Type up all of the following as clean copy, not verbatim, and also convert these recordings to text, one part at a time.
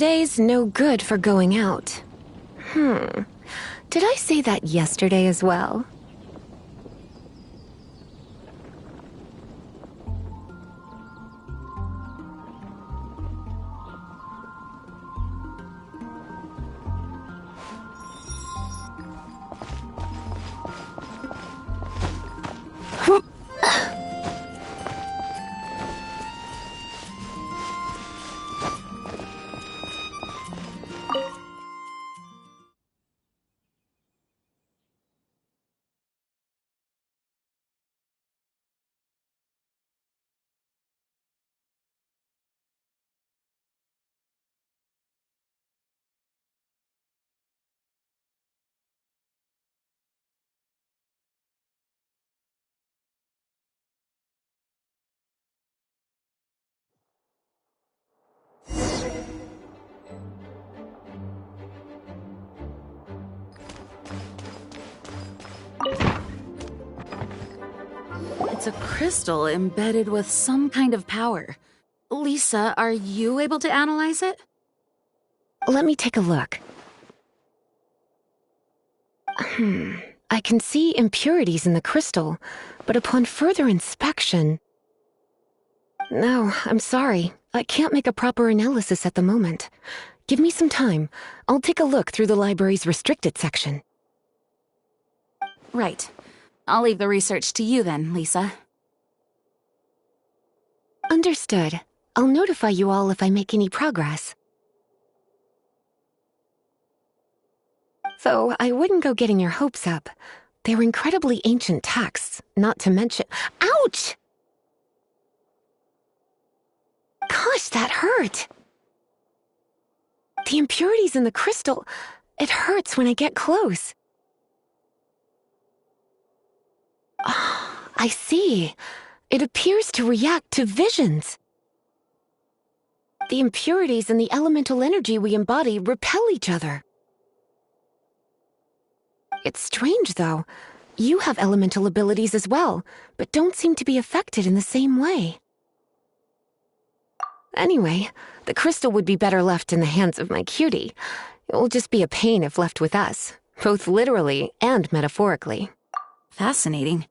Today's no good for going out. Did I say that yesterday as well? It's a crystal embedded with some kind of power. Lisa, are you able to analyze it? Let me take a look. I can see impurities in the crystal, but upon further inspection... No, I'm sorry. I can't make a proper analysis at the moment. Give me some time. I'll take a look through the library's restricted section. Right. I'll leave the research to you then, Lisa. Understood. I'll notify you all if I make any progress. Though I wouldn't go getting your hopes up. They're incredibly ancient texts, not to mention— Ouch! Gosh, that hurt! The impurities in the crystal, it hurts when I get close. I see. It appears to react to visions. The impurities and the elemental energy we embody repel each other. It's strange, though. You have elemental abilities as well, but don't seem to be affected in the same way. Anyway, the crystal would be better left in the hands of my cutie. It will just be a pain if left with us, both literally and metaphorically. Fascinating.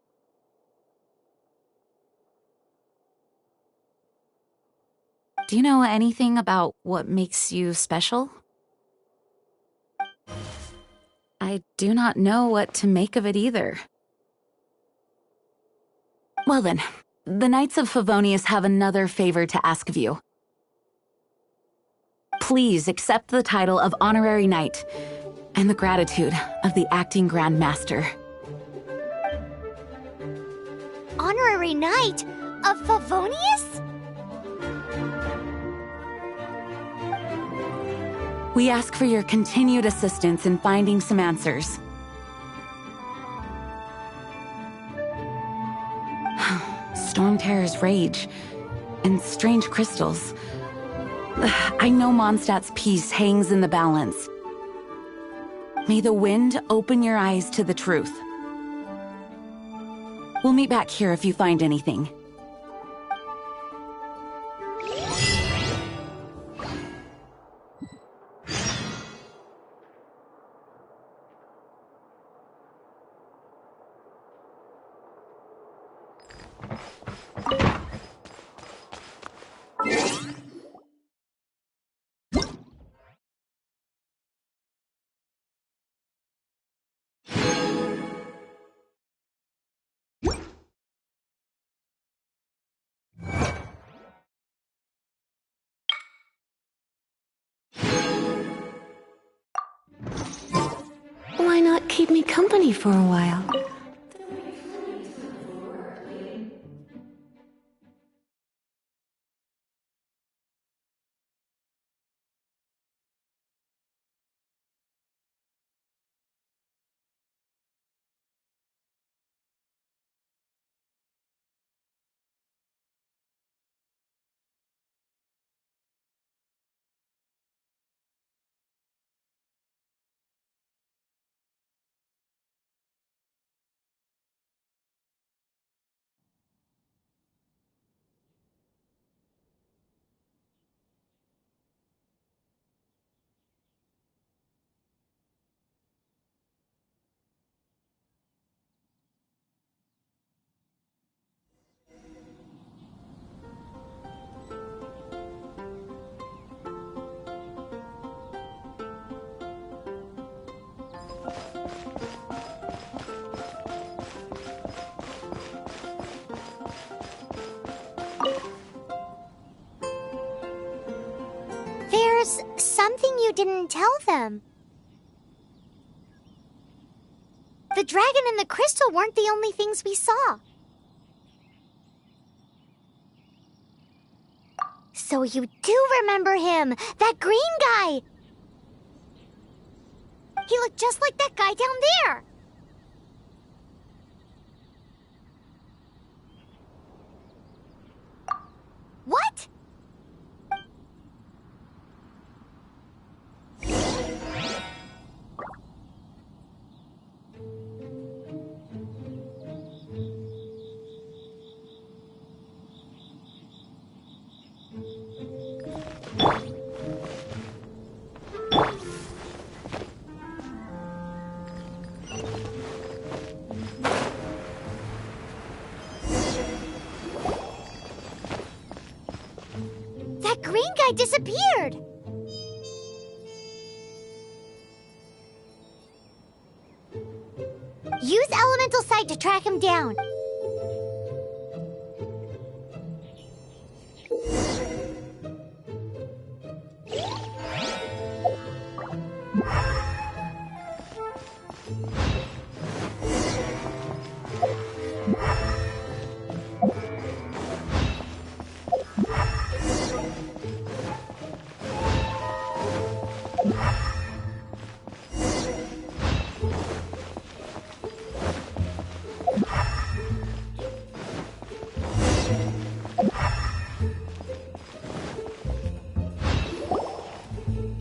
Do you know anything about what makes you special? I do not know what to make of it either. Well then, the Knights of Favonius have another favor to ask of you. Please accept the title of Honorary Knight and the gratitude of the Acting Grand Master. Honorary Knight of Favonius? We ask for your continued assistance in finding some answers. Storm terrors rage, and strange crystals. I know Mondstadt's peace hangs in the balance. May the wind open your eyes to the truth. We'll meet back here if you find anything. Why not keep me company for a while? something you didn't tell them. The dragon and the crystal weren't the only things we saw. So you do remember him, that green guy! He looked just like that guy down there! What? That green guy disappeared! Use Elemental Sight to track him down.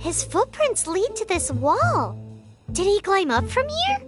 His footprints lead to this wall. Did he climb up from here?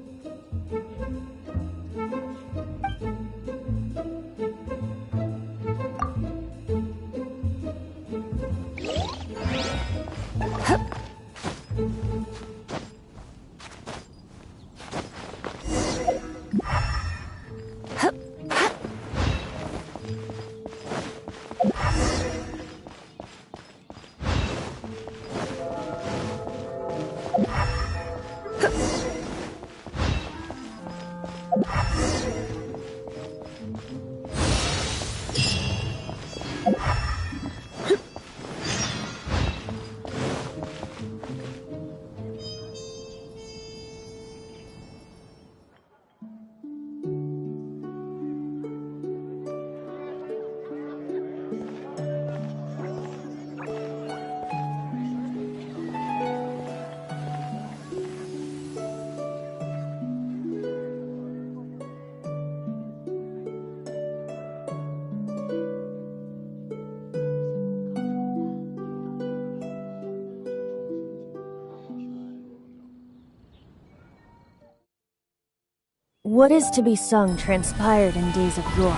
What is to be sung transpired in days of yore,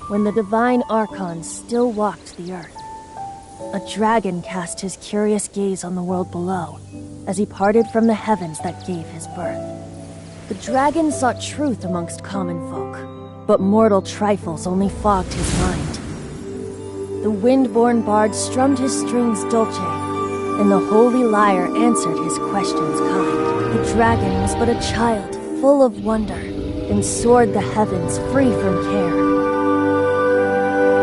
when the divine archons still walked the earth. A dragon cast his curious gaze on the world below, as he parted from the heavens that gave his birth. The dragon sought truth amongst common folk, but mortal trifles only fogged his mind. The wind-born bard strummed his strings dolce, and the holy lyre answered his questions kind. The dragon was but a child, full of wonder, and soared the heavens free from care.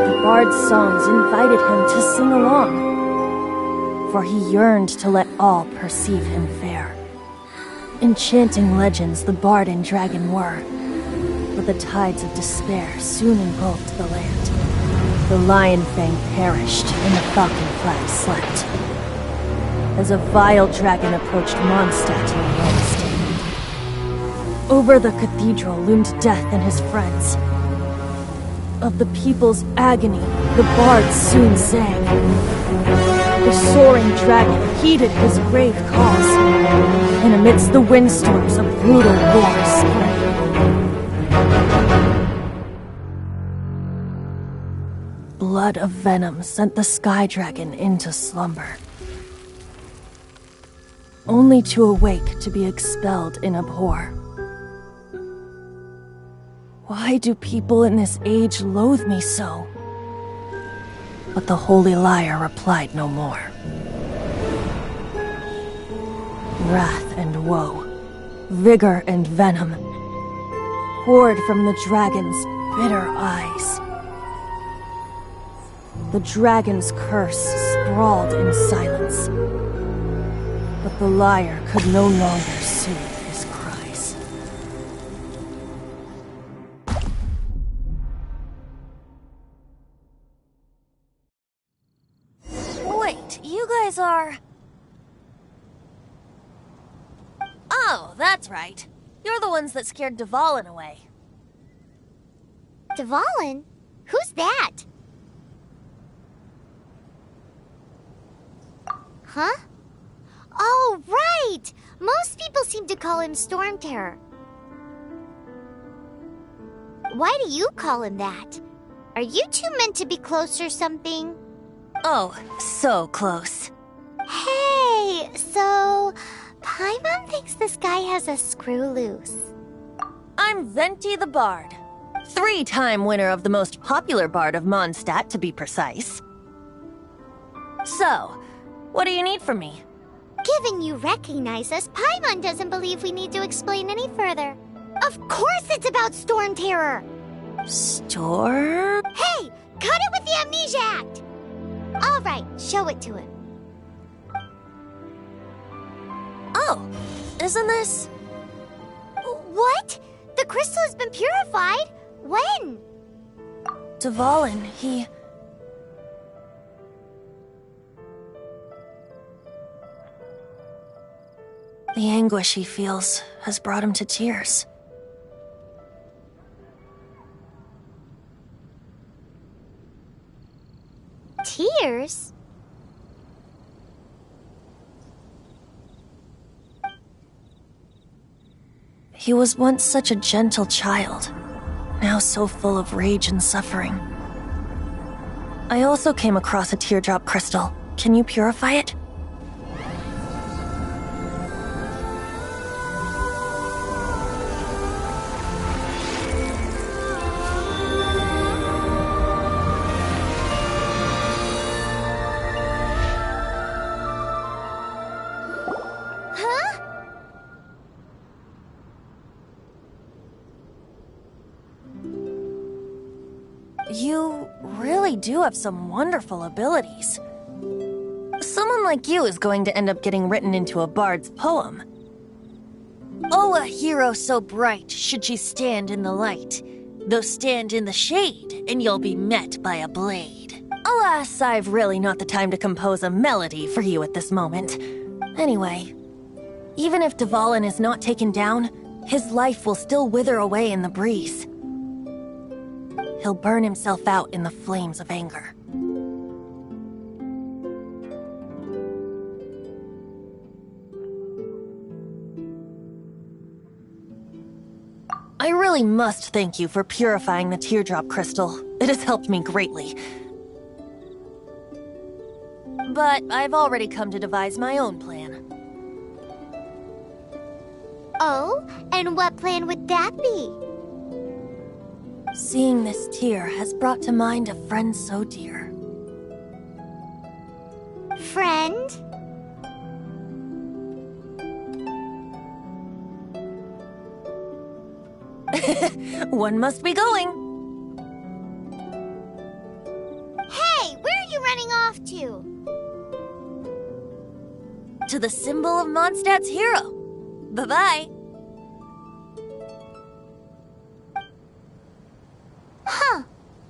The bard's songs invited him to sing along, for he yearned to let all perceive him fair. Enchanting legends the bard and dragon were, but the tides of despair soon engulfed the land. The lion fang perished, and the falcon flag slept, as a vile dragon approached Mondstadt in Rome. Over the cathedral loomed death and his friends. Of the people's agony, the bard soon sang. The soaring dragon heeded his grave cause, and amidst the windstorms a brutal war spread. Blood of venom sent the sky dragon into slumber, only to awake to be expelled in abhor. Why do people in this age loathe me so? But the holy lyre replied no more. Wrath and woe, vigor and venom, poured from the dragon's bitter eyes. The dragon's curse sprawled in silence, But the liar could no longer soothe his cries. Wait, you guys are... Oh, that's right. You're the ones that scared Dvalin away. Dvalin? Who's that? Huh? Oh, right! Most people seem to call him Storm Terror. Why do you call him that? Are you two meant to be close or something? Oh, so close. Hey, so... Paimon thinks this guy has a screw loose. I'm Venti the Bard. 3-time winner of the most popular bard of Mondstadt, to be precise. So, what do you need from me? Given you recognize us, Paimon doesn't believe we need to explain any further. Of course it's about Storm Terror! Storm? Hey! Cut it with the Amnesia Act! Alright, show it to him. Oh, isn't this... What? The crystal has been purified? When? Dvalin, he... The anguish he feels has brought him to tears. Tears? He was once such a gentle child, now so full of rage and suffering. I also came across a teardrop crystal. Can you purify it? Huh? You really do have some wonderful abilities. Someone like you is going to end up getting written into a bard's poem. Oh, a hero so bright should she stand in the light, though stand in the shade, and you'll be met by a blade. Alas, I've really not the time to compose a melody for you at this moment. Anyway, even if Dvalin is not taken down, his life will still wither away in the breeze. He'll burn himself out in the flames of anger. I really must thank you for purifying the teardrop crystal. It has helped me greatly. But I've already come to devise my own plan. Oh, and what plan would that be? Seeing this tear has brought to mind a friend so dear. Friend? One must be going. Hey, where are you running off to? To the symbol of Mondstadt's hero. Bye-bye. Huh.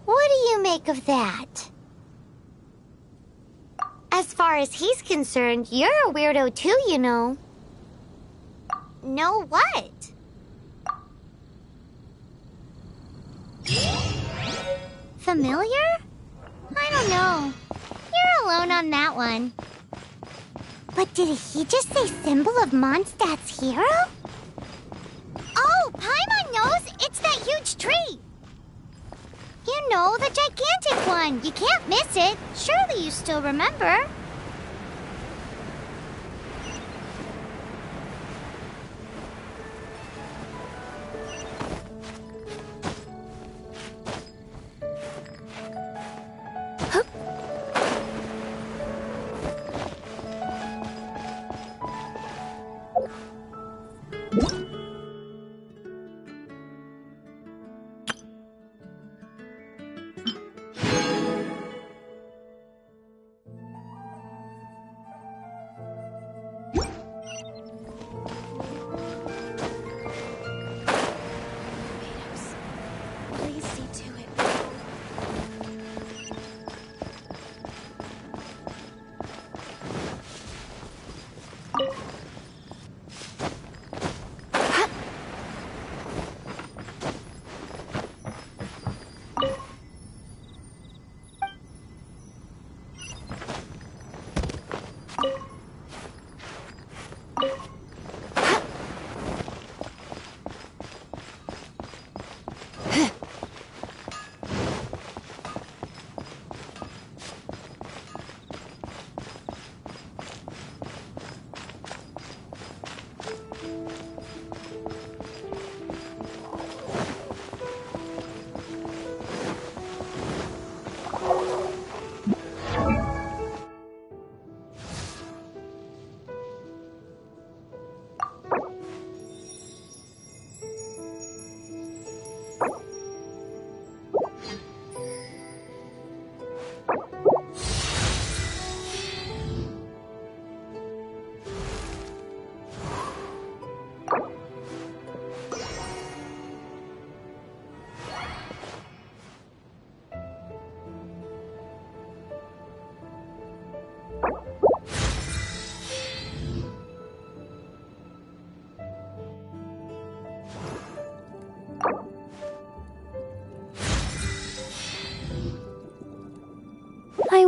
What do you make of that? As far as he's concerned, you're a weirdo too, you know. Know what? Familiar? I don't know. You're alone on that one. But did he just say symbol of Mondstadt's hero? Oh, Paimon knows! It's that huge tree! You know, the gigantic one! You can't miss it! Surely you still remember?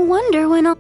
wonder when I'll...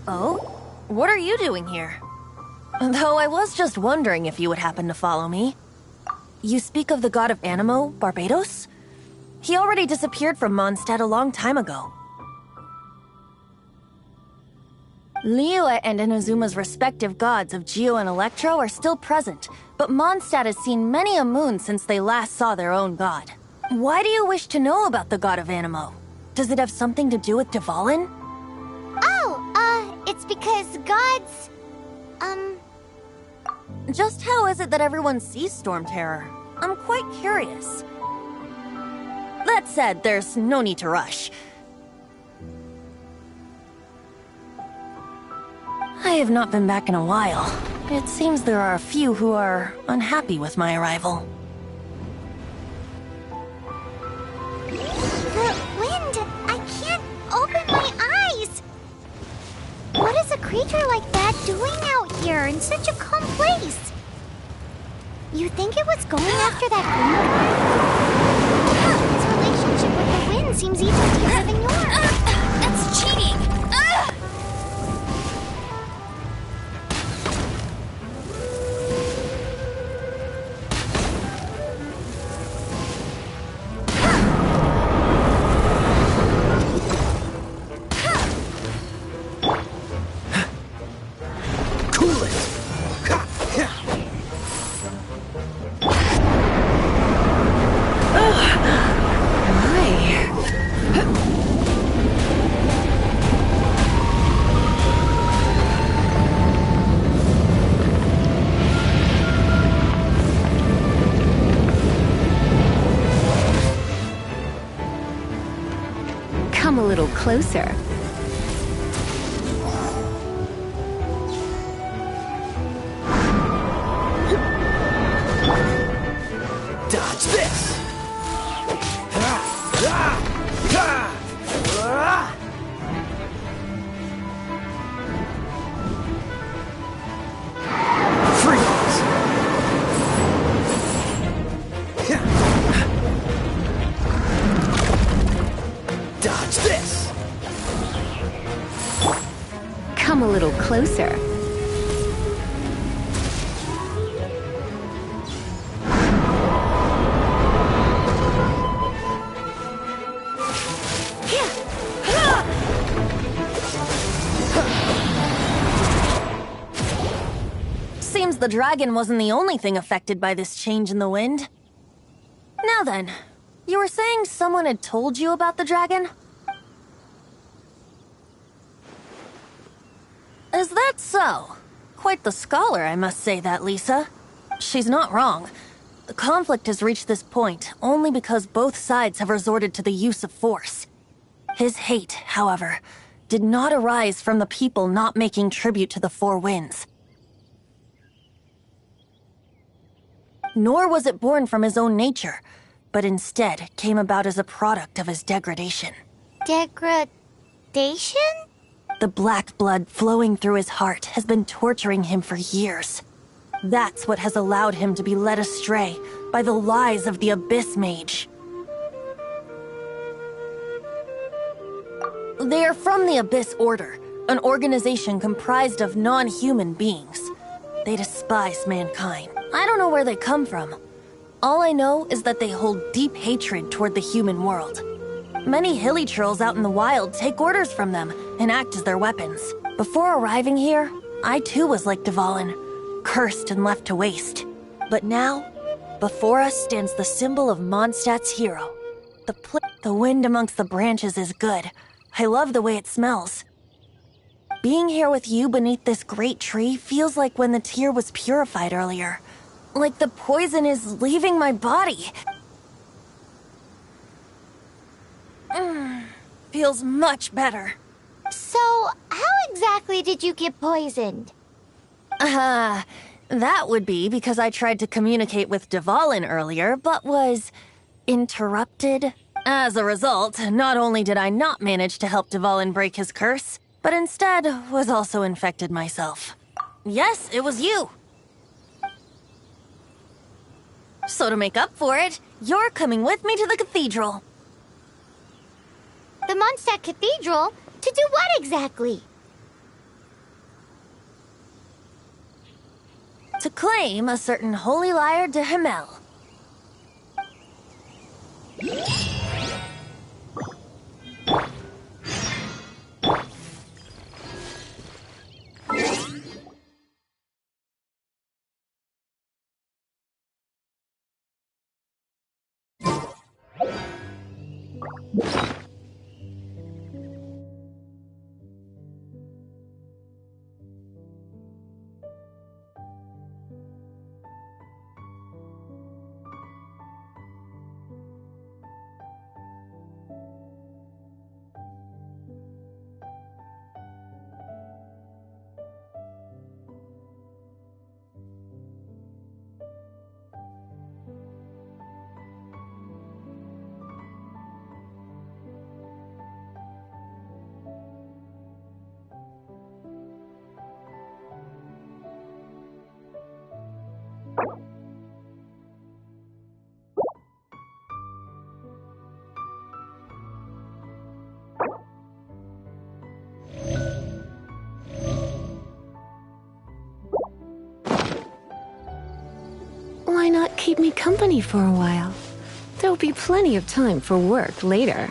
Oh? What are you doing here? Though I was just wondering if you would happen to follow me. You speak of the god of Animo, Barbados? He already disappeared from Mondstadt a long time ago. Liyue and Inazuma's respective gods of Geo and Electro are still present, but Mondstadt has seen many a moon since they last saw their own god. Why do you wish to know about the god of Animo? Does it have something to do with Dvalin? It's because gods... Just how is it that everyone sees Storm Terror? I'm quite curious. That said, there's no need to rush. I have not been back in a while. It seems there are a few who are unhappy with my arrival. The wind! I can't open my eyes! What is a creature like that doing out here in such a calm place? You think it was going after that green guy? Its relationship with the wind seems even deeper than yours. That's cheating! Come a little closer. Dodge this! Freeze! Dodge this! Come a little closer. Seems the dragon wasn't the only thing affected by this change in the wind. Now then, you were saying someone had told you about the dragon? Is that so? Quite the scholar, I must say that, Lisa. She's not wrong. The conflict has reached this point only because both sides have resorted to the use of force. His hate, however, did not arise from the people not making tribute to the Four Winds. Nor was it born from his own nature, but instead came about as a product of his degradation. Degradation? The black blood flowing through his heart has been torturing him for years. That's what has allowed him to be led astray by the lies of the Abyss Mage. They are from the Abyss Order, an organization comprised of non-human beings. They despise mankind. I don't know where they come from. All I know is that they hold deep hatred toward the human world. Many hilly trolls out in the wild take orders from them and act as their weapons. Before arriving here, I too was like Dvalin, cursed and left to waste. But now, before us stands the symbol of Mondstadt's hero. The wind amongst the branches is good. I love the way it smells. Being here with you beneath this great tree feels like when the tear was purified earlier. Like the poison is leaving my body. Feels much better. So, how exactly did you get poisoned? That would be because I tried to communicate with Dvalin earlier, but was interrupted. As a result, not only did I not manage to help Dvalin break his curse, but instead was also infected myself. Yes, it was you. So to make up for it, you're coming with me to the cathedral. The Mondstadt Cathedral? To do what exactly? To claim a certain holy lyre de Himmel. why not keep me company for a while? There'll be plenty of time for work later.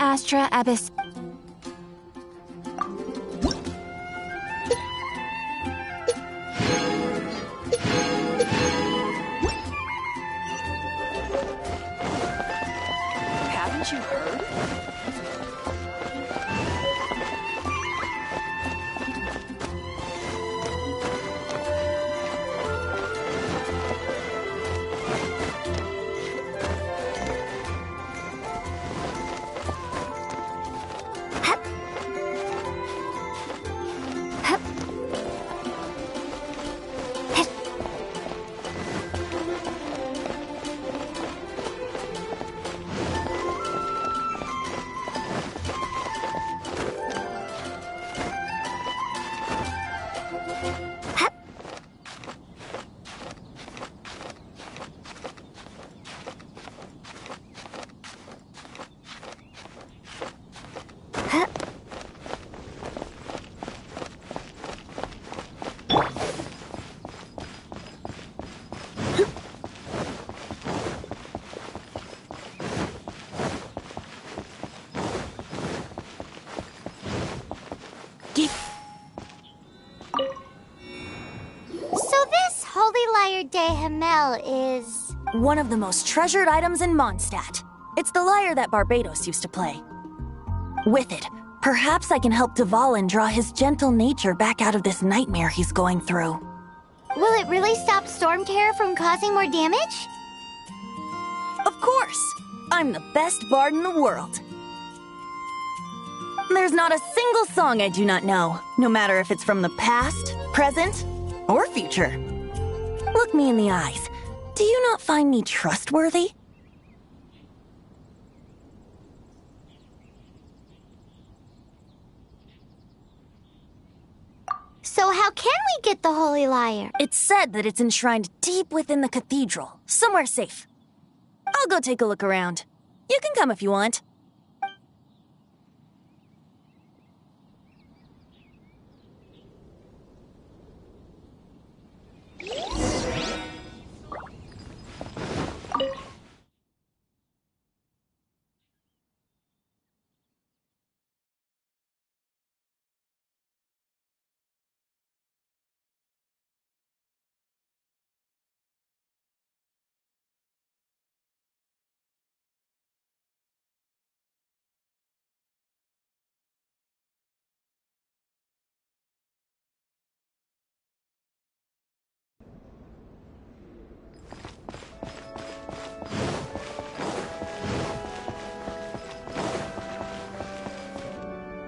Astra Abyss. Haven't you heard? So this Holy Lyre de Himmel is... One of the most treasured items in Mondstadt. It's the lyre that Barbados used to play. With it, perhaps I can help Dvalin draw his gentle nature back out of this nightmare he's going through. Will it really stop Storm Terror from causing more damage? Of course! I'm the best bard in the world. There's not a single song I do not know, no matter if it's from the past, present, or future. Look me in the eyes. Do you not find me trustworthy? So how can we get the Holy Lyre? It's said that it's enshrined deep within the cathedral, somewhere safe. I'll go take a look around. You can come if you want.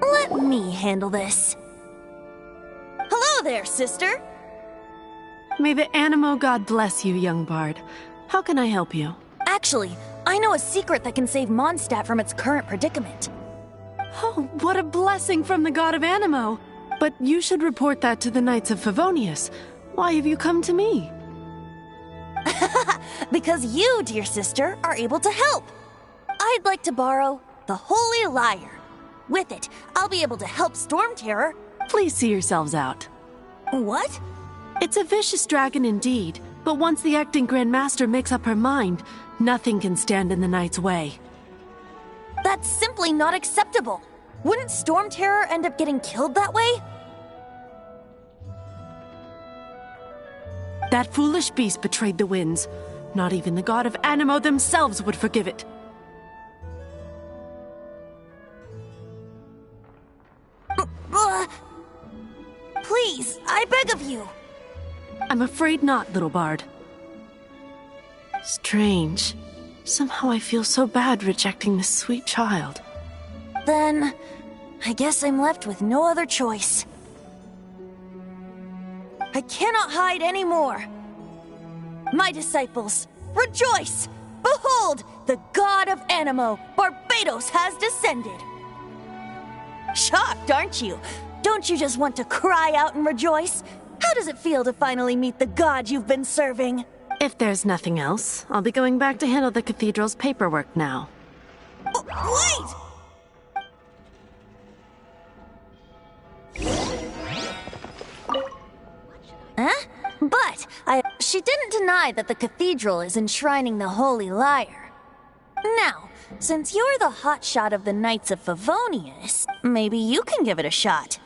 Let me handle this. Hello there, sister! May the Animo God bless you, young bard. How can I help you? Actually, I know a secret that can save Mondstadt from its current predicament. Oh, what a blessing from the God of Animo! But you should report that to the Knights of Favonius. Why have you come to me? Because you, dear sister, are able to help. I'd like to borrow the Holy Lyre. With it, I'll be able to help Storm Terror. Please see yourselves out. What? It's a vicious dragon indeed, but once the acting Grand Master makes up her mind, nothing can stand in the Knight's way. That's simply not acceptable. Wouldn't Storm Terror end up getting killed that way? That foolish beast betrayed the winds. Not even the God of Animo themselves would forgive it. Please, I beg of you. I'm afraid not, little bard. Strange. Somehow I feel so bad rejecting this sweet child. Then, I guess I'm left with no other choice. I cannot hide anymore. My disciples, rejoice! Behold, the God of Animo, Barbados, has descended. Shocked, aren't you? Don't you just want to cry out and rejoice? How does it feel to finally meet the God you've been serving? If there's nothing else, I'll be going back to handle the cathedral's paperwork now. Wait! Huh? But she didn't deny that the cathedral is enshrining the Holy Lyre. Now, Since you're the hotshot of the Knights of Favonius, maybe you can give it a shot.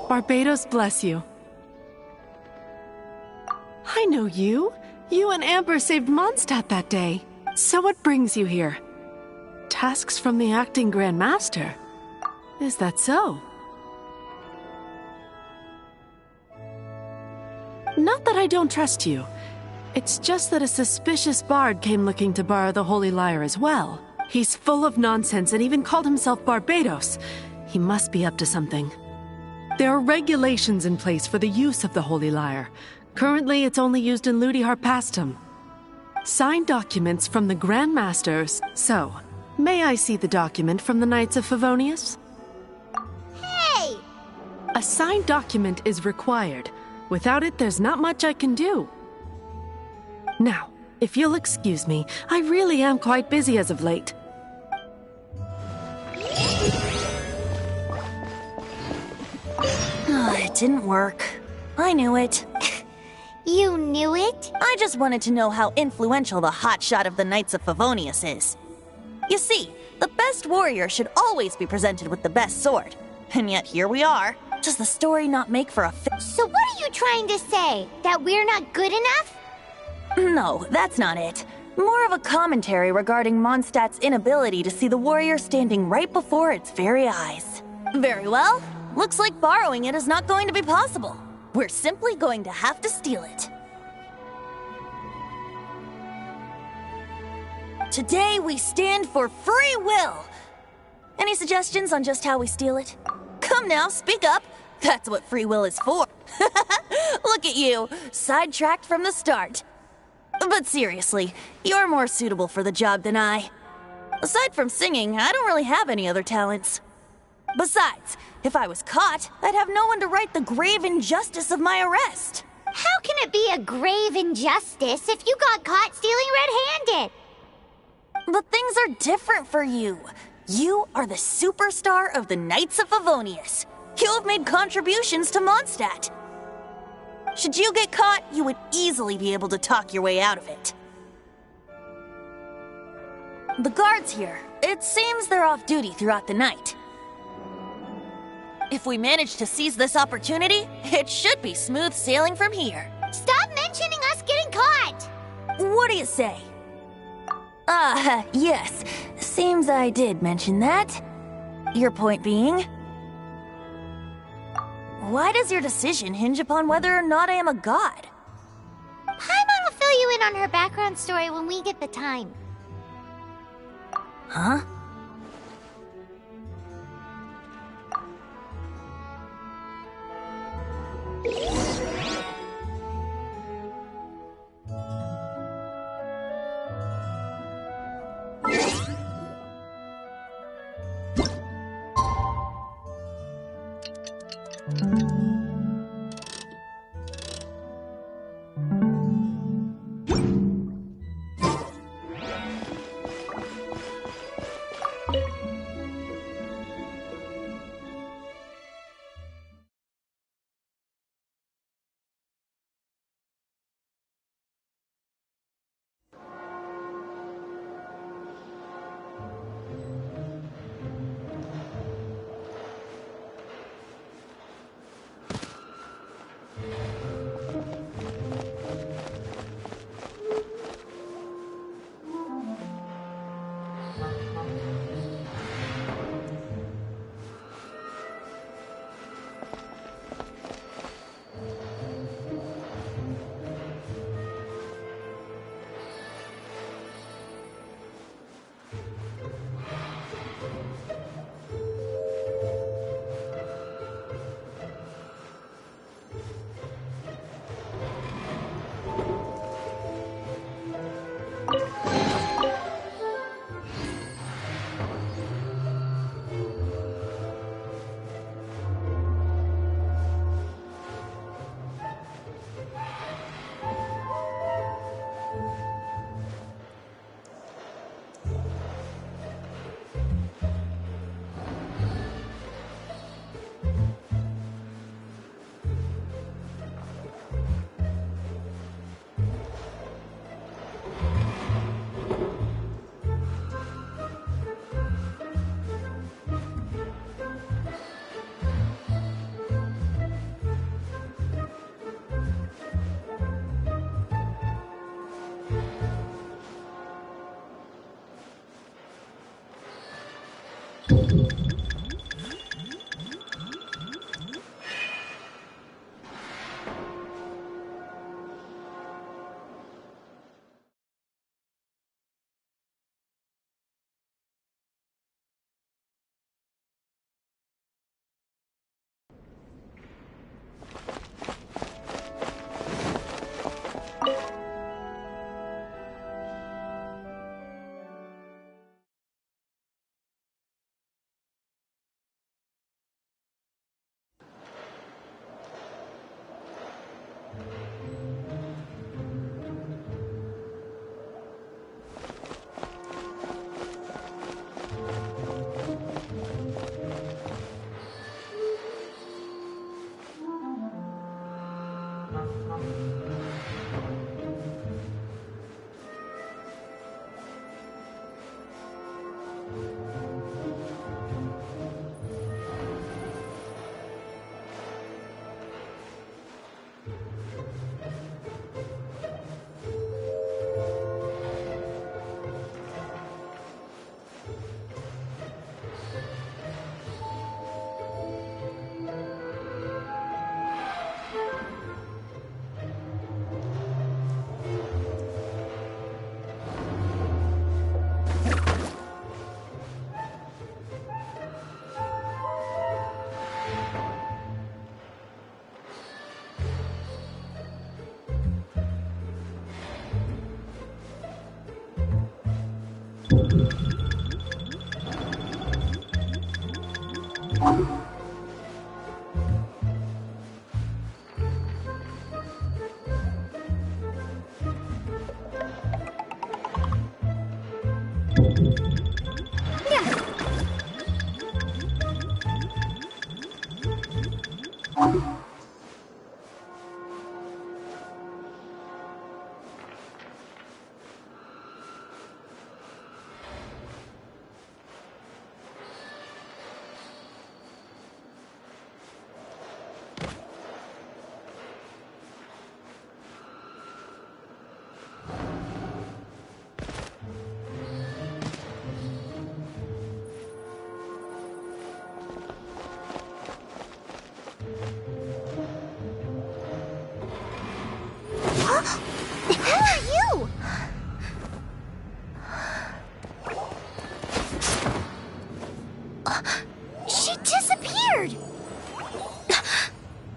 Barbados bless you. I know you. You and Amber saved Mondstadt that day. So what brings you here? Tasks from the acting Grand Master. Is that so? Not that I don't trust you. It's just that a suspicious bard came looking to borrow the Holy Lyre as well. He's full of nonsense and even called himself Barbados. He must be up to something. There are regulations in place for the use of the Holy Lyre. Currently, it's only used in Ludi Harpastum. Signed documents from the Grand Masters. So, may I see the document from the Knights of Favonius? Hey! A signed document is required. Without it, there's not much I can do. Now, if you'll excuse me, I really am quite busy as of late. It didn't work. I knew it. You knew it? I just wanted to know how influential the hotshot of the Knights of Favonius is. You see, the best warrior should always be presented with the best sword. And yet here we are. Does the story not make for a So what are you trying to say? That we're not good enough? No, that's not it. More of a commentary regarding Mondstadt's inability to see the warrior standing right before its very eyes. Very well. Looks like borrowing it is not going to be possible. We're simply going to have to steal it. Today we stand for free will. Any suggestions on just how we steal it? Come now, speak up. That's what free will is for. Look at you, sidetracked from the start. But seriously, you're more suitable for the job than I. Aside from singing, I don't really have any other talents. Besides, if I was caught, I'd have no one to right the grave injustice of my arrest. How can it be a grave injustice if you got caught stealing red-handed? But things are different for you. You are the superstar of the Knights of Favonius. You have made contributions to Mondstadt. Should you get caught, you would easily be able to talk your way out of it. The guards here, it seems they're off duty throughout the night. If we manage to seize this opportunity, it should be smooth sailing from here. Stop mentioning us getting caught! What do you say? Yes. Seems I did mention that. Your point being? Why does your decision hinge upon whether or not I am a god? Paimon will fill you in on her background story when we get the time. Huh?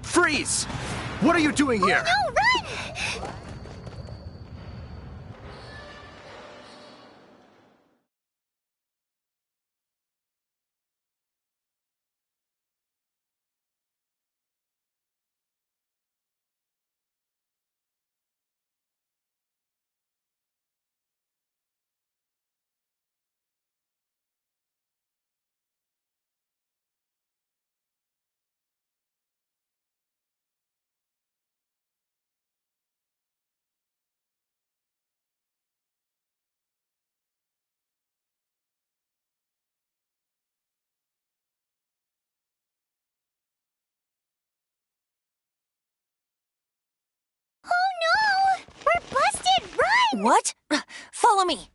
Freeze! What are you doing here? No, run! Oh no! We're busted! Run! What? Follow me.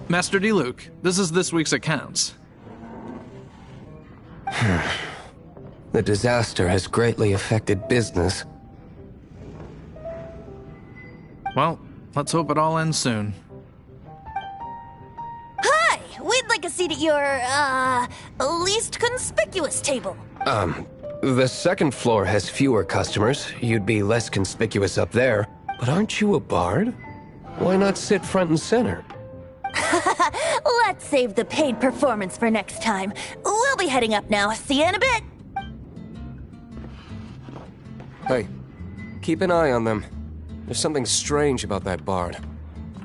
Master D. This is this week's accounts. The disaster has greatly affected business. Well, let's hope it all ends soon. Hi! We'd like a seat at your, least conspicuous table. The second floor has fewer customers. You'd be less conspicuous up there. But aren't you a bard? Why not sit front and center? Let's save the paid performance for next time. We'll be heading up now. See you in a bit. Hey, keep an eye on them. There's something strange about that bard.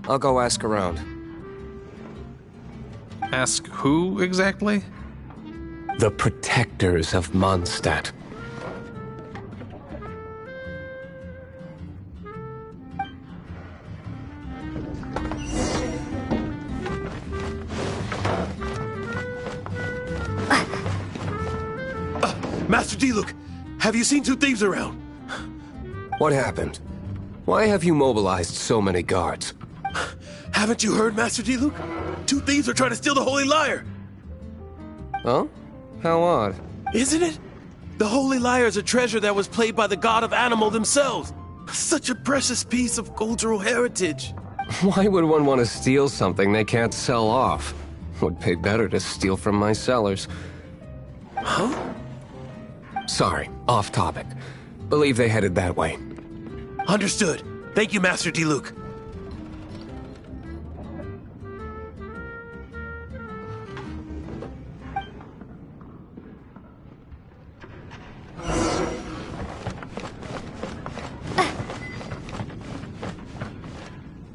I'll go ask around. Ask who exactly? The protectors of Mondstadt. Master D-Luke, have you seen two thieves around? What happened? Why have you mobilized so many guards? Haven't you heard, Master D-Luke? Two thieves are trying to steal the Holy Lyre. Huh? How odd. Isn't it? The Holy Lyre is a treasure that was played by the god of animal themselves. Such a precious piece of cultural heritage. Why would one want to steal something they can't sell off? Would pay better to steal from my sellers. Huh? Sorry, off topic. Believe they headed that way. Understood. Thank you, Master D-Luke.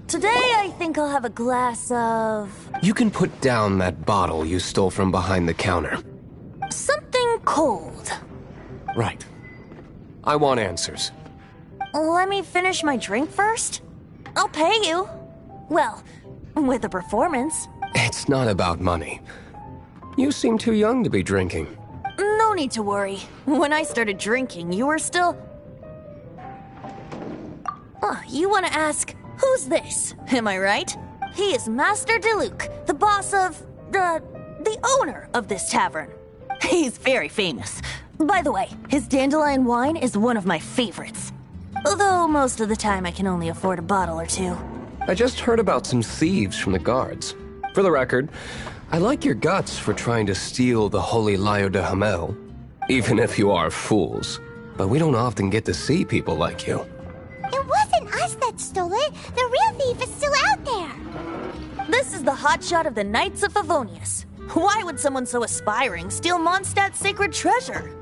Today I think I'll have a glass of... You can put down that bottle you stole from behind the counter. something cold. Right. I want answers. Let me finish my drink first. I'll pay you. Well, with a performance. It's not about money. You seem too young to be drinking. No need to worry. When I started drinking, you were still... Oh, you want to ask, who's this? Am I right? He is Master DeLuke, the boss of... the owner of this tavern. He's very famous. By the way, his dandelion wine is one of my favorites. Although most of the time I can only afford a bottle or two. I just heard about some thieves from the guards. For the record, I like your guts for trying to steal the Holy Lyre de Hamel. Even if you are fools. But we don't often get to see people like you. It wasn't us that stole it. The real thief is still out there. This is the hotshot of the Knights of Favonius. Why would someone so aspiring steal Mondstadt's sacred treasure?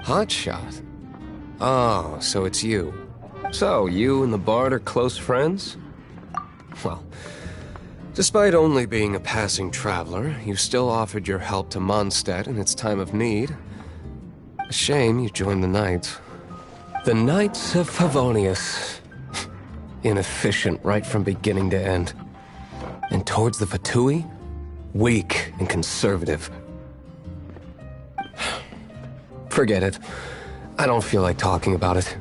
Hotshot? Oh, so it's you. So, you and the Bard are close friends? Well, despite only being a passing traveler, you still offered your help to Mondstadt in its time of need. A shame you joined the Knights. The Knights of Favonius. Inefficient right from beginning to end. And towards the Fatui? Weak and conservative. Forget it. I don't feel like talking about it.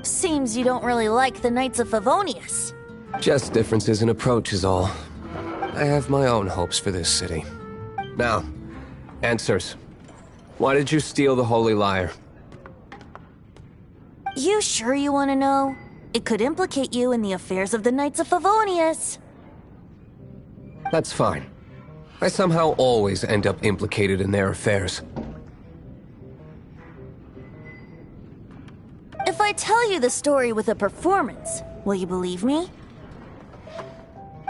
Seems you don't really like the Knights of Favonius. Just differences in approach is all. I have my own hopes for this city. Now, answers. Why did you steal the Holy Lyre? You sure you want to know? It could implicate you in the affairs of the Knights of Favonius. That's fine. I somehow always end up implicated in their affairs. If I tell you the story with a performance, will you believe me?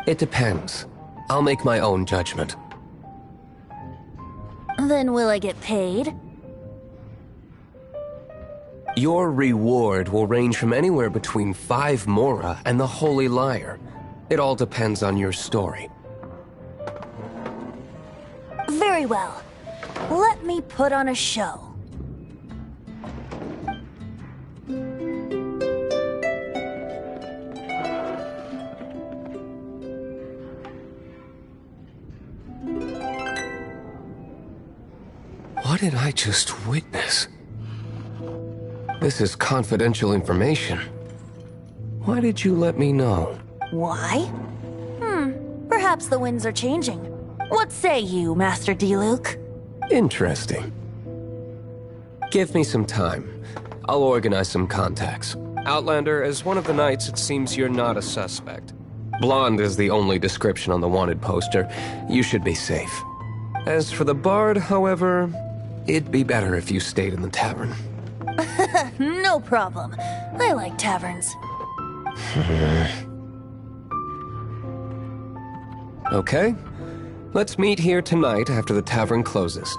It depends. I'll make my own judgment. Then will I get paid? Your reward will range from anywhere between 5 mora and the Holy Lyre. It all depends on your story. Very well. Let me put on a show. What did I just witness? This is confidential information. Why did you let me know? Why? Perhaps the winds are changing. What say you, Master D-Luke? Interesting. Give me some time. I'll organize some contacts. Outlander, as one of the knights, it seems you're not a suspect. Blonde is the only description on the wanted poster. You should be safe. As for the bard, however, it'd be better if you stayed in the tavern. No problem. I like taverns. Okay. Let's meet here tonight after the tavern closes.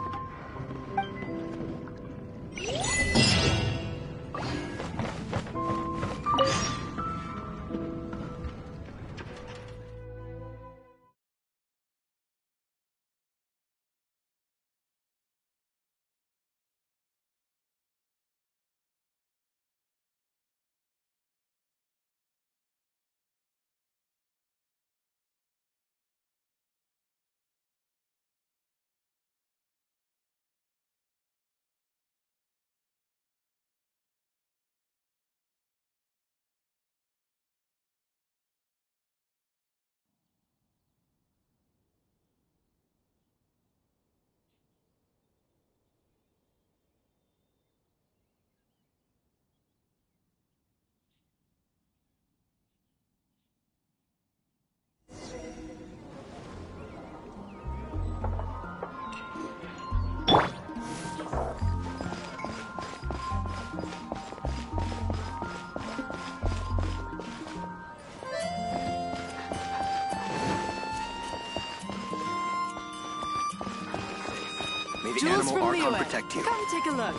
May the Jules animal from Archon Liyue. protect you. Come take a look.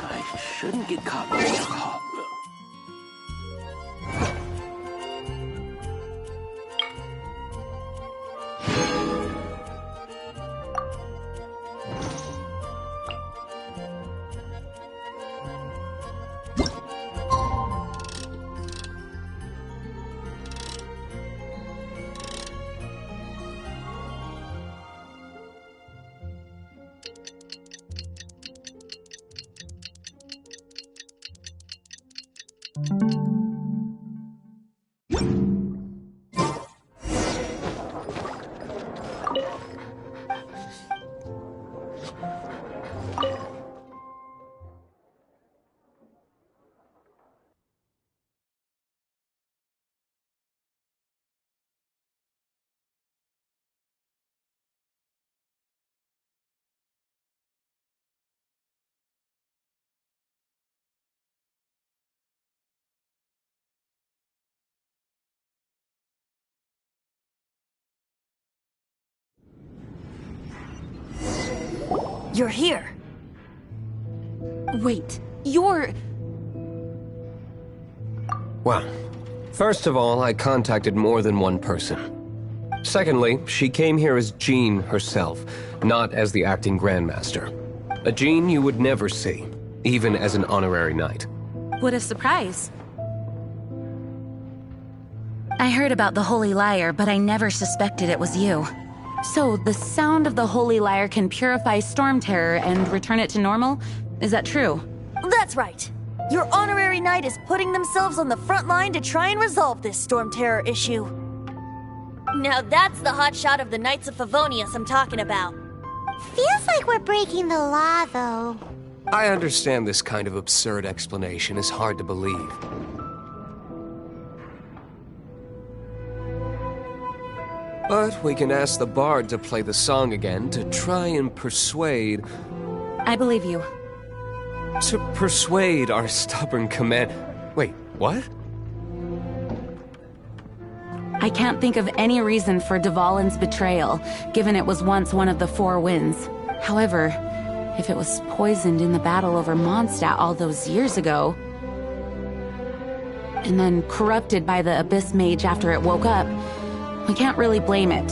I shouldn't get caught by alcohol. You're here. Wait, you're... Well, first of all, I contacted more than one person. Secondly, she came here as Jean herself, not as the acting Grandmaster. A Jean you would never see, even as an honorary knight. What a surprise. I heard about the Holy Lyre, but I never suspected it was you. So, the sound of the Holy Lyre can purify Storm Terror and return it to normal? Is that true? That's right. Your honorary knight is putting themselves on the front line to try and resolve this Storm Terror issue. Now that's the hotshot of the Knights of Favonius I'm talking about. Feels like we're breaking the law, though. I understand this kind of absurd explanation is hard to believe. But we can ask the bard to play the song again to try and persuade... I believe you. To persuade our stubborn command... Wait, what? I can't think of any reason for Dvalin's betrayal, given it was once one of the Four Winds. However, if it was poisoned in the battle over Mondstadt all those years ago, and then corrupted by the Abyss Mage after it woke up, we can't really blame it.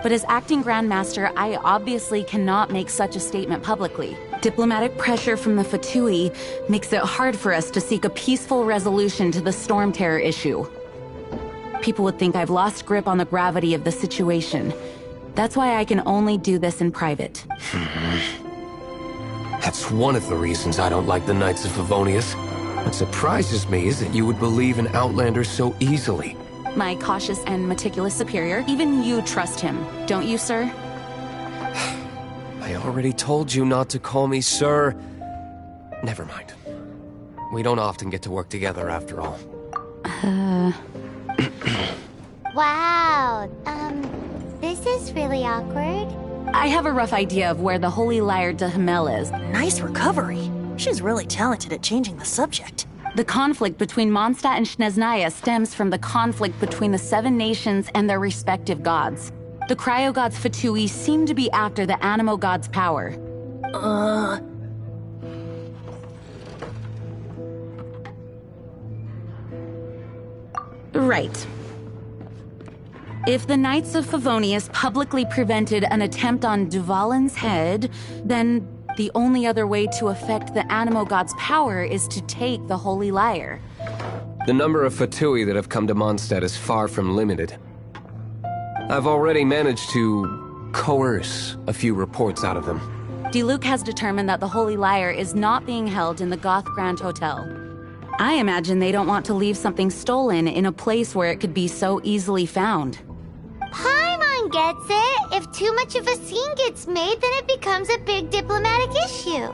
But as acting Grandmaster, I obviously cannot make such a statement publicly. Diplomatic pressure from the Fatui makes it hard for us to seek a peaceful resolution to the Storm Terror issue. People would think I've lost grip on the gravity of the situation. That's why I can only do this in private. That's one of the reasons I don't like the Knights of Favonius. What surprises me is that you would believe in Outlanders so easily. my cautious and meticulous superior. Even you trust him, don't you, sir? I already told you not to call me sir. Never mind. We don't often get to work together after all. Wow, this is really awkward. I have a rough idea of where the Holy Lyre de Himmel is. Nice recovery. She's really talented at changing the subject. The conflict between Mondstadt and Snezhnaya stems from the conflict between the 7 nations and their respective gods. The cryo-gods Fatui seem to be after the animo-god's power. Right. If the Knights of Favonius publicly prevented an attempt on Duvalin's head, then the only other way to affect the animo-god's power is to take the Holy Lyre. The number of Fatui that have come to Mondstadt is far from limited. I've already managed to coerce a few reports out of them. Diluc has determined that the Holy Lyre is not being held in the Goth Grand Hotel. I imagine they don't want to leave something stolen in a place where it could be so easily found. Paimon gets it. If too much of a scene gets made, then it becomes a big diplomatic issue.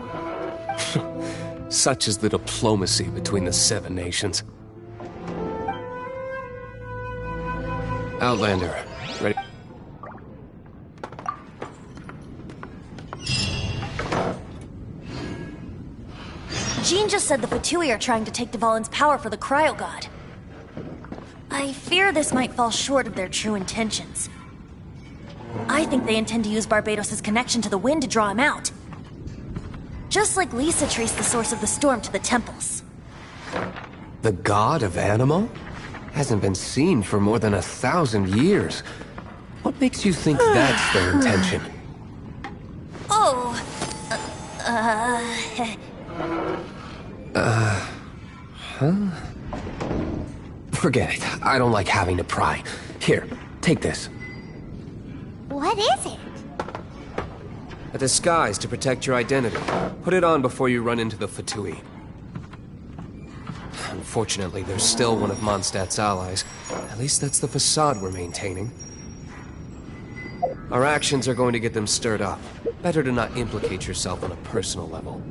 Such is the diplomacy between the 7 nations. Outlander, ready? Jean just said the Fatui are trying to take Duvalin's power for the Cryo God. I fear this might fall short of their true intentions. I think they intend to use Barbados' connection to the wind to draw him out. Just like Lisa traced the source of the storm to the temples. The god of Animo? Hasn't been seen for more than 1,000 years. What makes you think that's their intention? Oh, Forget it. I don't like having to pry. Here, take this. What is it? A disguise to protect your identity. Put it on before you run into the Fatui. Unfortunately, there's still one of Mondstadt's allies. At least that's the facade we're maintaining. Our actions are going to get them stirred up. Better to not implicate yourself on a personal level.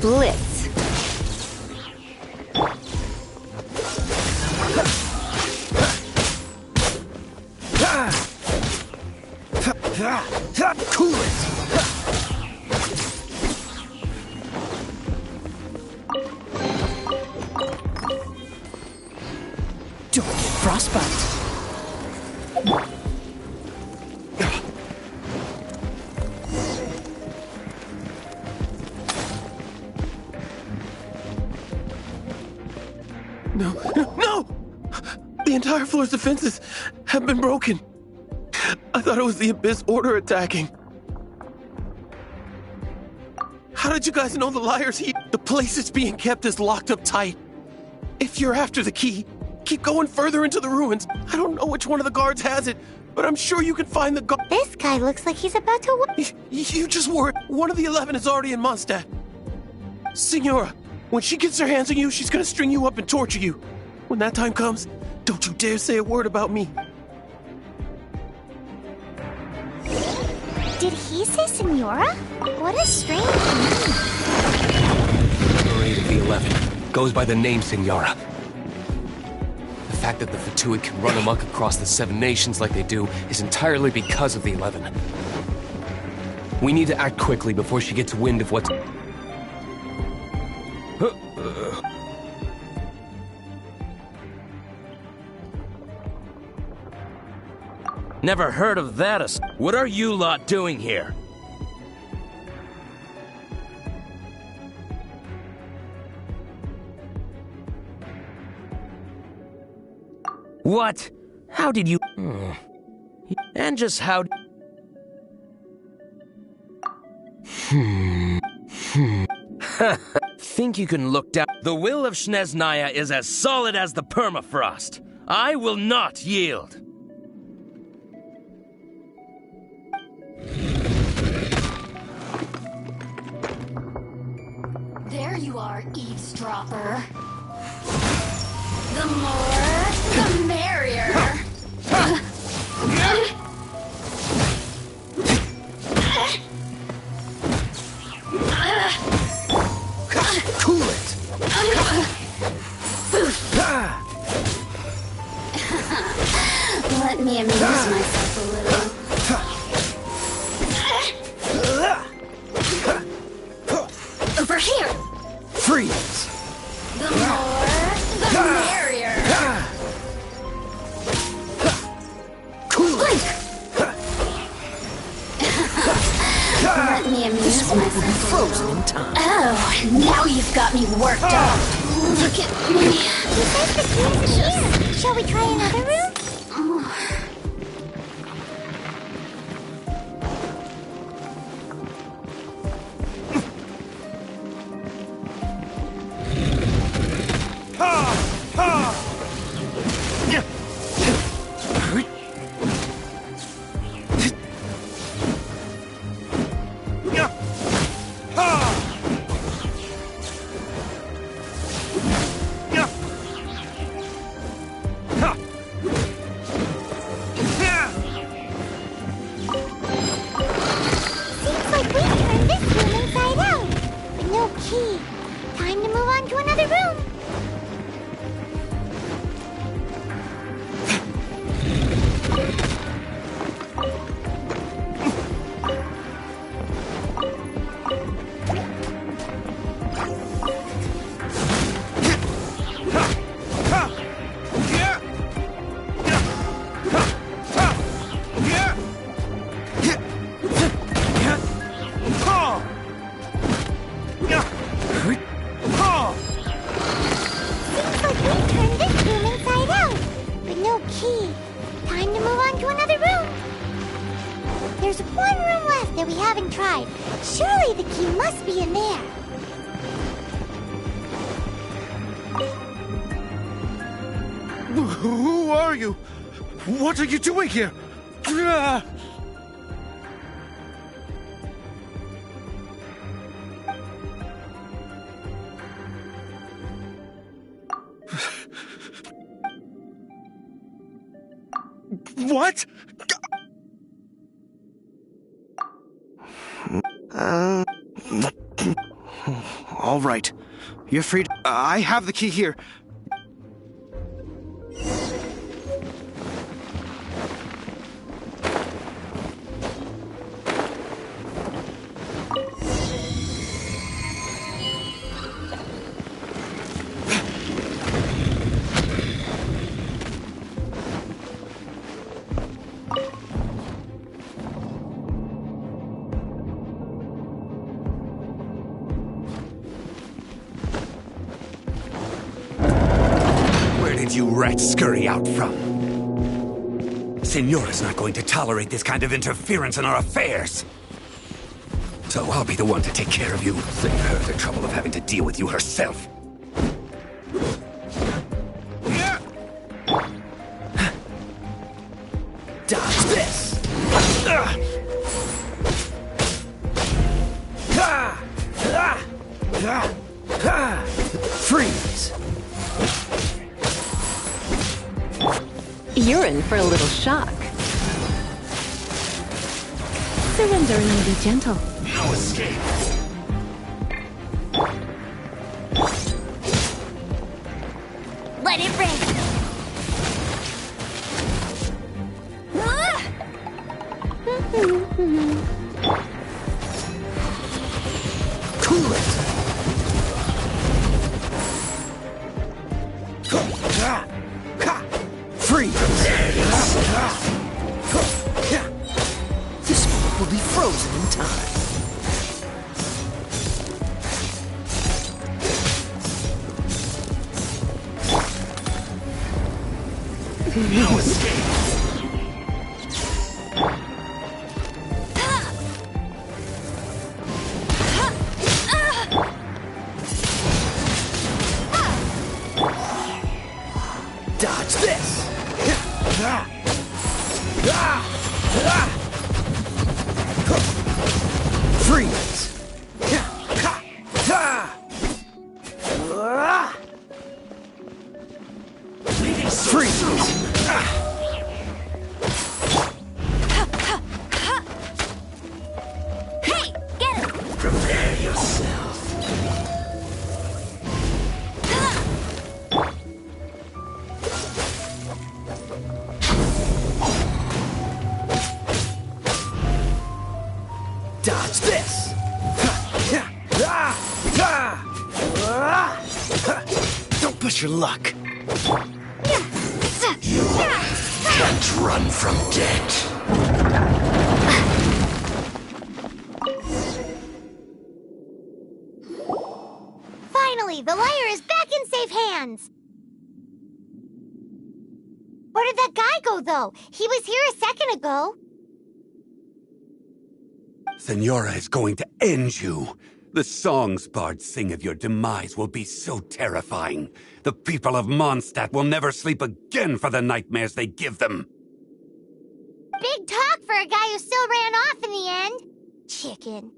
Blitz. Cool it! Don't get frostbite. No! No! The entire floor's defenses have been broken. I thought it was the Abyss Order attacking. How did you guys know the liar's here? The place it's being kept is locked up tight. If you're after the key, keep going further into the ruins. I don't know which one of the guards has it, but I'm sure you can find the guard. This guy looks like he's about to. You just worry. One of the 11 is already in Mondstadt. Signora, when she gets her hands on you, she's gonna string you up and torture you. When that time comes, don't you dare say a word about me. Did he say Senora? What a strange name. Number 8 of the 11 goes by the name Senora. The fact that the Fatuid can run amok across the 7 nations like they do is entirely because of the 11. We need to act quickly before she gets wind of what's... Never heard of that. What are you lot doing here? What? How did you... And just how... Think you can look down... The will of Snezhnaya is as solid as the permafrost. I will not yield. There you are, eavesdropper. The more, the merrier. Cool it! Let me amuse myself a little. Over here! Freeze! The more, the merrier. Cool it! Let me amuse myself a Frozen little. in time. Oh, now you've got me worked up. Look at me. He says the key is in here. Shall we try another room? Who are you? What are you doing here? What? All right. You're free to... I have the key here. You rats scurry out from? Signora's not going to tolerate this kind of interference in our affairs. So I'll be the one to take care of you. Save her the trouble of having to deal with you herself. Dodge this! Freeze! You're in for a little shock. Surrender and be gentle. No escape! Let it rain! Cool it! Freeze! This boat will be frozen in time. No escape! Dodge this! Freeze! Freeze! Hey, get him! Prepare yourself. Dodge this! Don't push your luck. You can't run from death. Finally, the lyre is back in safe hands! Where did that guy go, though? He was here a second ago. Signora is going to end you. The songs bards sing of your demise will be so terrifying. The people of Mondstadt will never sleep again for the nightmares they give them. Big talk for a guy who still ran off in the end. Chicken.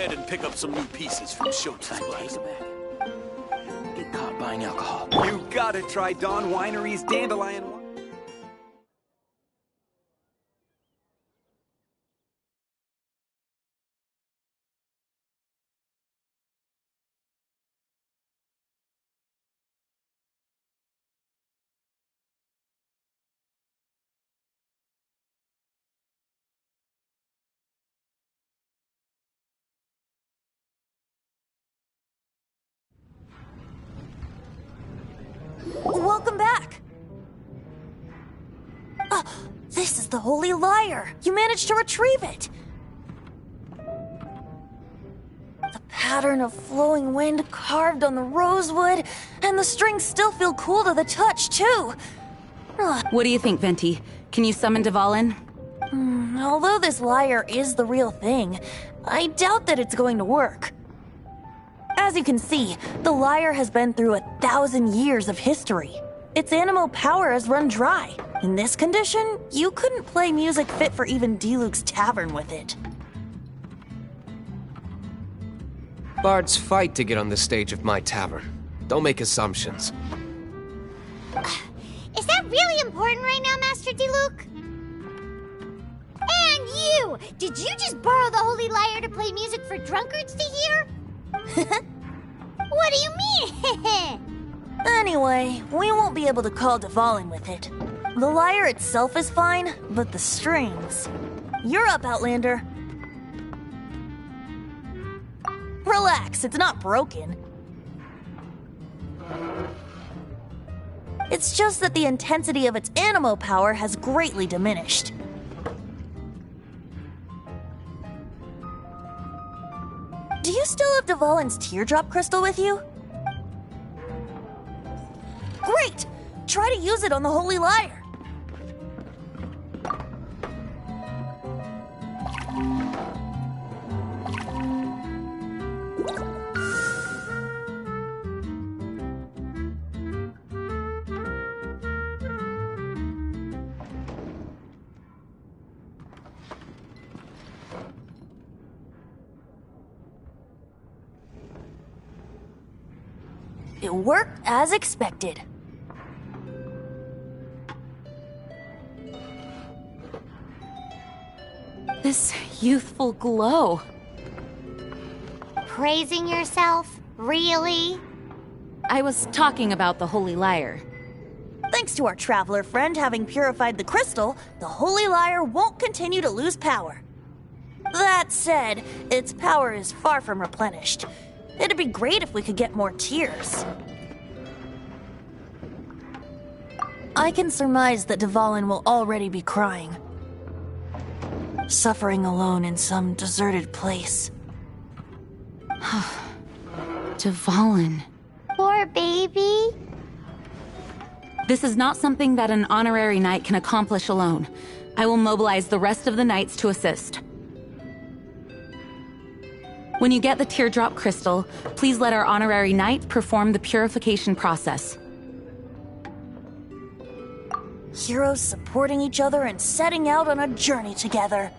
ahead and pick up some new pieces from Schultz's place. Get caught buying alcohol. You gotta try Dawn Winery's dandelion. Welcome back! This is the Holy Lyre! You managed to retrieve it! The pattern of flowing wind carved on the rosewood, and the strings still feel cool to the touch, too! What do you think, Venti? Can you summon Dvalin? Although this lyre is the real thing, I doubt that it's going to work. As you can see, the lyre has been through 1,000 years of history. Its animal power has run dry. In this condition, you couldn't play music fit for even Diluc's tavern with it. Bards fight to get on the stage of my tavern. Don't make assumptions. Is that really important right now, Master Diluc? And you! Did you just borrow the Holy Lyre to play music for drunkards to hear? What do you mean? Anyway, we won't be able to call Dvalin with it. The lyre itself is fine, but the strings... You're up, Outlander. Relax, it's not broken. It's just that the intensity of its animo power has greatly diminished. Do you still have Dvalin's teardrop crystal with you? Great! Try to use it on the Holy Lyre. It worked as expected. This youthful glow. Praising yourself? Really? I was talking about the Holy Lyre. Thanks to our traveler friend having purified the crystal, the Holy Lyre won't continue to lose power. That said, its power is far from replenished. It'd be great if we could get more tears. I can surmise that Dvalin will already be crying. Suffering alone in some deserted place. Dvalin. Poor baby. This is not something that an honorary knight can accomplish alone. I will mobilize the rest of the knights to assist. When you get the teardrop crystal, please let our honorary knight perform the purification process. Heroes supporting each other and setting out on a journey together.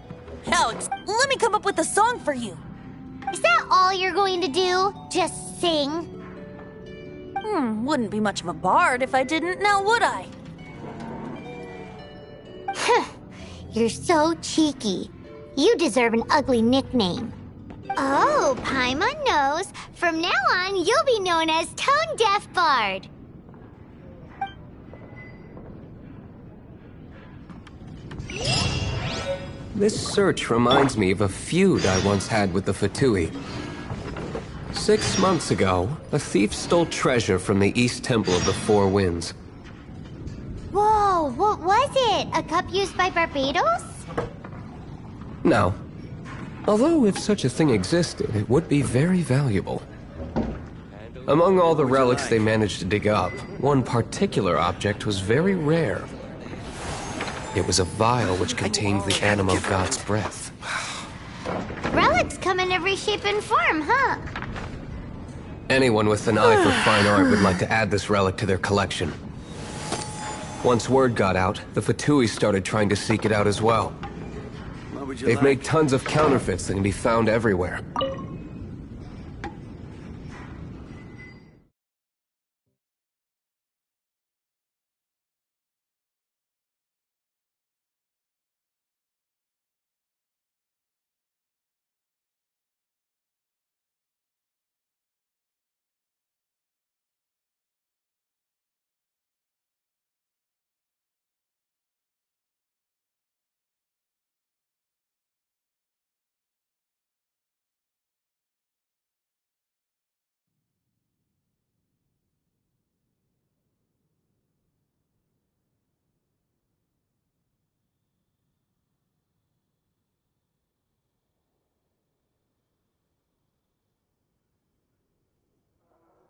Alex, let me come up with a song for you. Is that all you're going to do? Just sing? Wouldn't be much of a bard if I didn't, now would I? You're so cheeky. You deserve an ugly nickname. Oh, Paimon knows. From now on, you'll be known as Tone Deaf Bard. This search reminds me of a feud I once had with the Fatui. 6 months ago, a thief stole treasure from the East Temple of the Four Winds. Whoa, what was it? A cup used by Barbados? No. Although if such a thing existed, it would be very valuable. Among all the relics they managed to dig up, one particular object was very rare. It was a vial which contained the anima god's breath. Relics come in every shape and form, huh? Anyone with an eye for fine art would like to add this relic to their collection. Once word got out, the Fatui started trying to seek it out as well. They've made tons of counterfeits that can be found everywhere.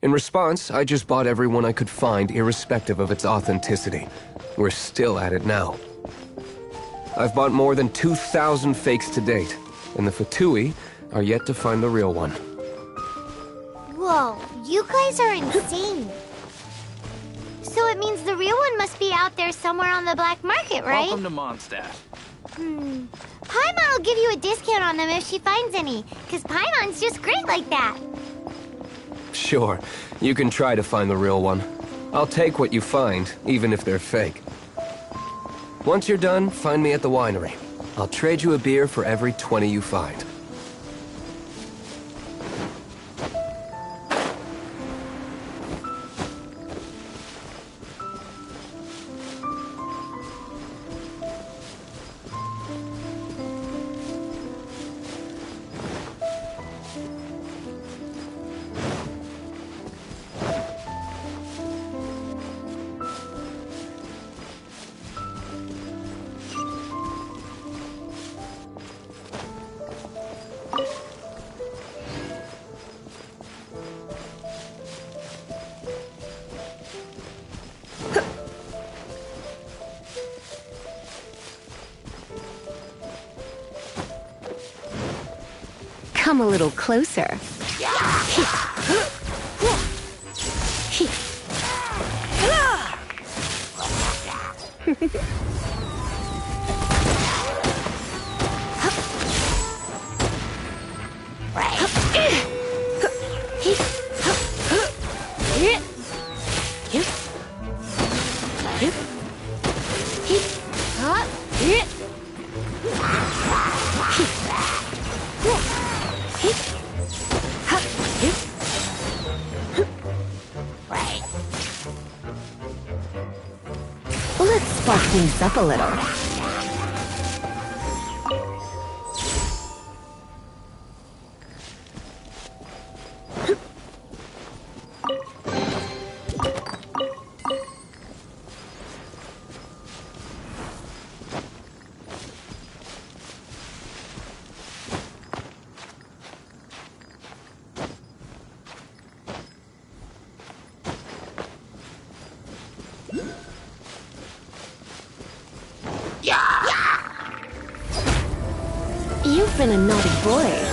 In response, I just bought everyone I could find, irrespective of its authenticity. We're still at it now. I've bought more than 2,000 fakes to date, and the Fatui are yet to find the real one. Whoa, you guys are insane. So it means the real one must be out there somewhere on the black market, right? Welcome to Mondstadt. Paimon will give you a discount on them if she finds any, because Paimon's just great like that. Sure, you can try to find the real one. I'll take what you find, even if they're fake. Once you're done, find me at the winery. I'll trade you a beer for every 20 you find. Come a little closer. Let's spark things up a little. You've been a naughty boy.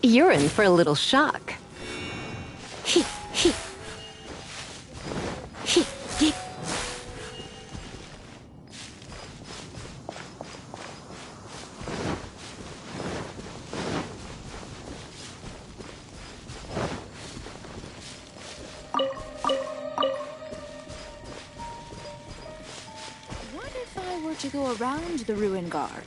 You're in for a little shock. What if I were to go around the ruin guard?